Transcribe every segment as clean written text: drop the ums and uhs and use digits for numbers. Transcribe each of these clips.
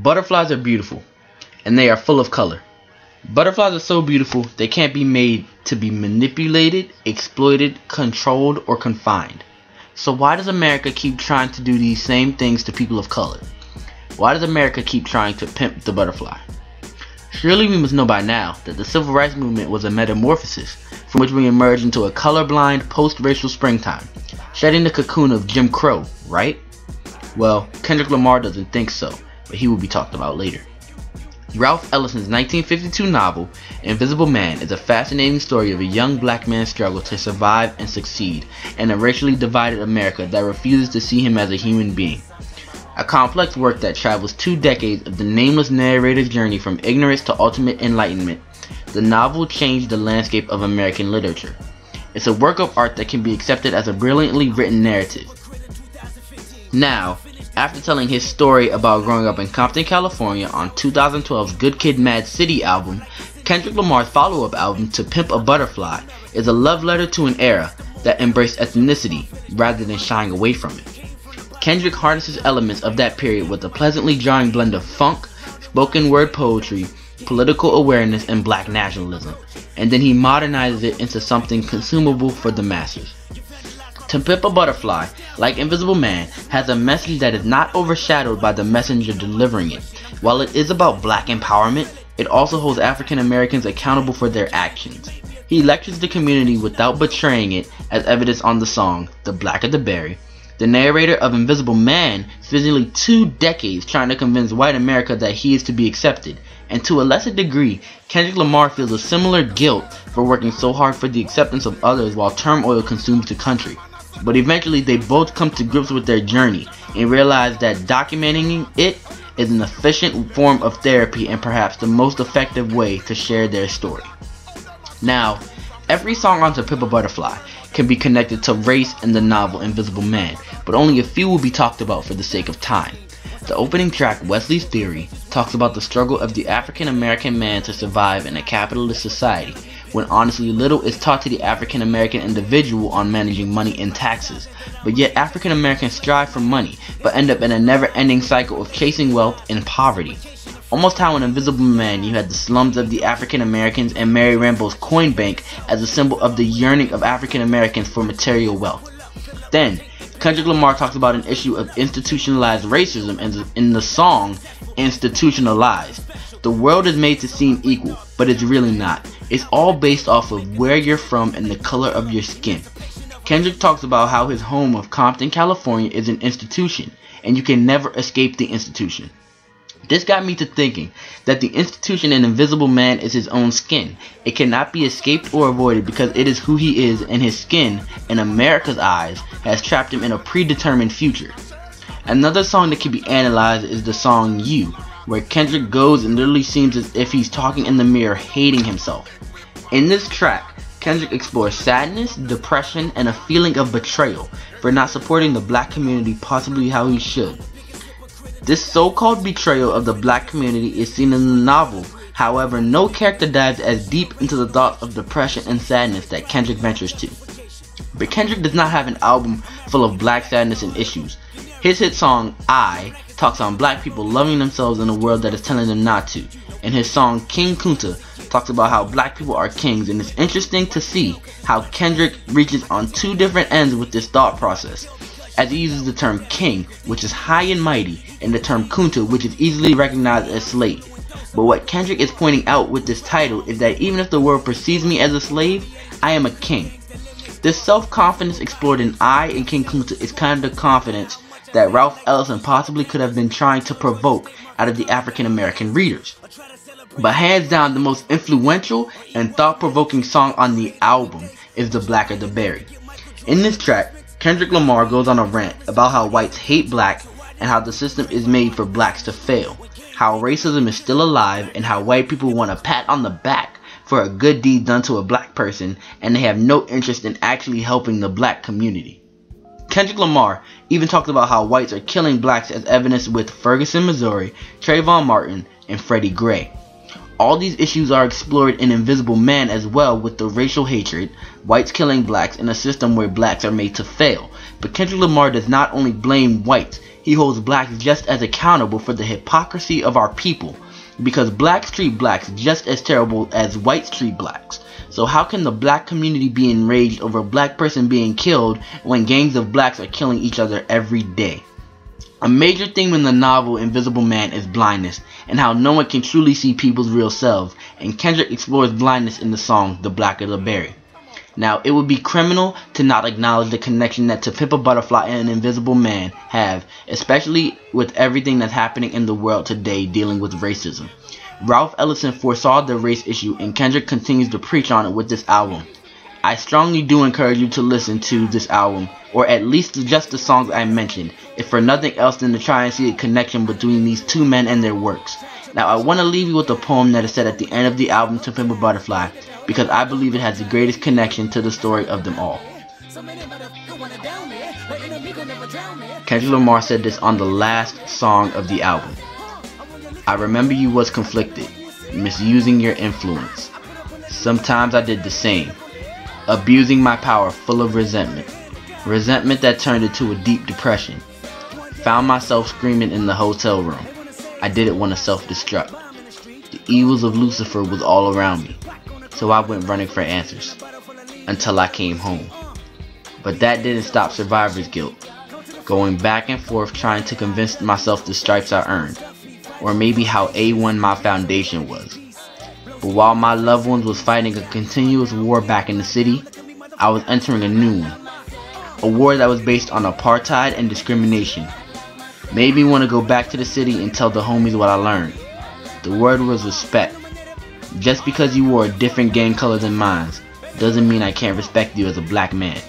Butterflies are beautiful, and they are full of color. Butterflies are so beautiful they can't be made to be manipulated, exploited, controlled, or confined. So why does America keep trying to do these same things to people of color? Why does America keep trying to pimp the butterfly? Surely we must know by now that the civil rights movement was a metamorphosis from which we emerged into a colorblind post-racial springtime, shedding the cocoon of Jim Crow, right? Well, Kendrick Lamar doesn't think so, but he will be talked about later. Ralph Ellison's 1952 novel, Invisible Man, is a fascinating story of a young black man's struggle to survive and succeed in a racially divided America that refuses to see him as a human being. A complex work that travels 2 decades of the nameless narrator's journey from ignorance to ultimate enlightenment, the novel changed the landscape of American literature. It's a work of art that can be accepted as a brilliantly written narrative. Now, after telling his story about growing up in Compton, California on 2012's Good Kid, Mad City album, Kendrick Lamar's follow-up album, To Pimp a Butterfly, is a love letter to an era that embraced ethnicity rather than shying away from it. Kendrick harnesses elements of that period with a pleasantly jarring blend of funk, spoken word poetry, political awareness, and black nationalism, and then he modernizes it into something consumable for the masses. To Pimp a Butterfly, like Invisible Man, has a message that is not overshadowed by the messenger delivering it. While it is about black empowerment, it also holds African Americans accountable for their actions. He lectures the community without betraying it, as evidenced on the song, The Blacker the Berry. The narrator of Invisible Man spends nearly 2 decades trying to convince white America that he is to be accepted, and to a lesser degree, Kendrick Lamar feels a similar guilt for working so hard for the acceptance of others while turmoil consumes the country. But eventually they both come to grips with their journey and realize that documenting it is an efficient form of therapy and perhaps the most effective way to share their story. Now, every song on To Pimp a Butterfly can be connected to race in the novel Invisible Man, but only a few will be talked about for the sake of time. The opening track, Wesley's Theory, talks about the struggle of the African American man to survive in a capitalist society, when honestly little is taught to the African American individual on managing money and taxes. But yet African Americans strive for money, but end up in a never-ending cycle of chasing wealth and poverty. Almost how in Invisible Man you had the slums of the African Americans and Mary Rambo's coin bank as a symbol of the yearning of African Americans for material wealth. Then, Kendrick Lamar talks about an issue of institutionalized racism in the song Institutionalized. The world is made to seem equal, but it's really not. It's all based off of where you're from and the color of your skin. Kendrick talks about how his home of Compton, California is an institution, and you can never escape the institution. This got me to thinking that the institution in Invisible Man is his own skin. It cannot be escaped or avoided because it is who he is, and his skin, in America's eyes, has trapped him in a predetermined future. Another song that can be analyzed is the song You, where Kendrick goes and literally seems as if he's talking in the mirror, hating himself. In this track, Kendrick explores sadness, depression, and a feeling of betrayal for not supporting the black community possibly how he should. This so-called betrayal of the black community is seen in the novel, however no character dives as deep into the thoughts of depression and sadness that Kendrick ventures to. But Kendrick does not have an album full of black sadness and issues. His hit song, I, talks on black people loving themselves in a world that is telling them not to, and his song King Kunta talks about how black people are kings, and it's interesting to see how Kendrick reaches on 2 different ends with this thought process, as he uses the term king, which is high and mighty, and the term Kunta, which is easily recognized as slave. But what Kendrick is pointing out with this title is that even if the world perceives me as a slave, I am a king. This self-confidence explored in I and King Kunta is kind of the confidence that Ralph Ellison possibly could have been trying to provoke out of the African American readers. But hands down the most influential and thought-provoking song on the album is The Blacker the Berry. In this track, Kendrick Lamar goes on a rant about how whites hate black and how the system is made for blacks to fail, how racism is still alive, and how white people want a pat on the back for a good deed done to a black person and they have no interest in actually helping the black community. Kendrick Lamar even talked about how whites are killing blacks as evidenced with Ferguson, Missouri, Trayvon Martin, and Freddie Gray. All these issues are explored in Invisible Man as well, with the racial hatred, whites killing blacks, and a system where blacks are made to fail. But Kendrick Lamar does not only blame whites, he holds blacks just as accountable for the hypocrisy of our people, because blacks treat blacks just as terrible as whites treat blacks. So how can the black community be enraged over a black person being killed when gangs of blacks are killing each other every day? A major theme in the novel Invisible Man is blindness, and how no one can truly see people's real selves, and Kendrick explores blindness in the song The Blacker the Berry. Now, it would be criminal to not acknowledge the connection that To Pimp a Butterfly and Invisible Man have, especially with everything that's happening in the world today dealing with racism. Ralph Ellison foresaw the race issue, and Kendrick continues to preach on it with this album. I strongly do encourage you to listen to this album, or at least just the songs I mentioned, if for nothing else than to try and see a connection between these two men and their works. Now, I want to leave you with a poem that is said at the end of the album To Pimp a Butterfly, because I believe it has the greatest connection to the story of them all. Kendrick Lamar said this on the last song of the album. I remember you was conflicted, misusing your influence. Sometimes I did the same, abusing my power full of resentment. Resentment that turned into a deep depression. Found myself screaming in the hotel room. I didn't want to self-destruct. The evils of Lucifer was all around me, so I went running for answers, until I came home. But that didn't stop survivor's guilt, going back and forth trying to convince myself the stripes I earned, or maybe how A1 my foundation was. But while my loved ones was fighting a continuous war back in the city, I was entering a new one. A war that was based on apartheid and discrimination. Made me want to go back to the city and tell the homies what I learned. The word was respect. Just because you wore a different gang color than mine doesn't mean I can't respect you as a black man.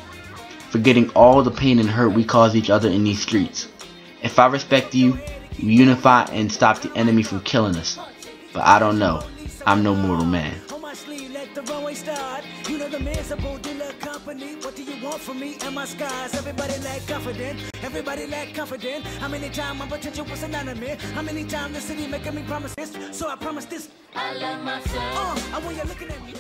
Forgetting all the pain and hurt we cause each other in these streets. If I respect you, we unify and stop the enemy from killing us. But I don't know. I'm no mortal man. You know the man supposed to look company. What do you want from me and my skies? Everybody lack confident. Everybody lack confident. How many times my potential was anonymous? How many times the city making me promises? So I promise this. I love myself. I want you looking at me.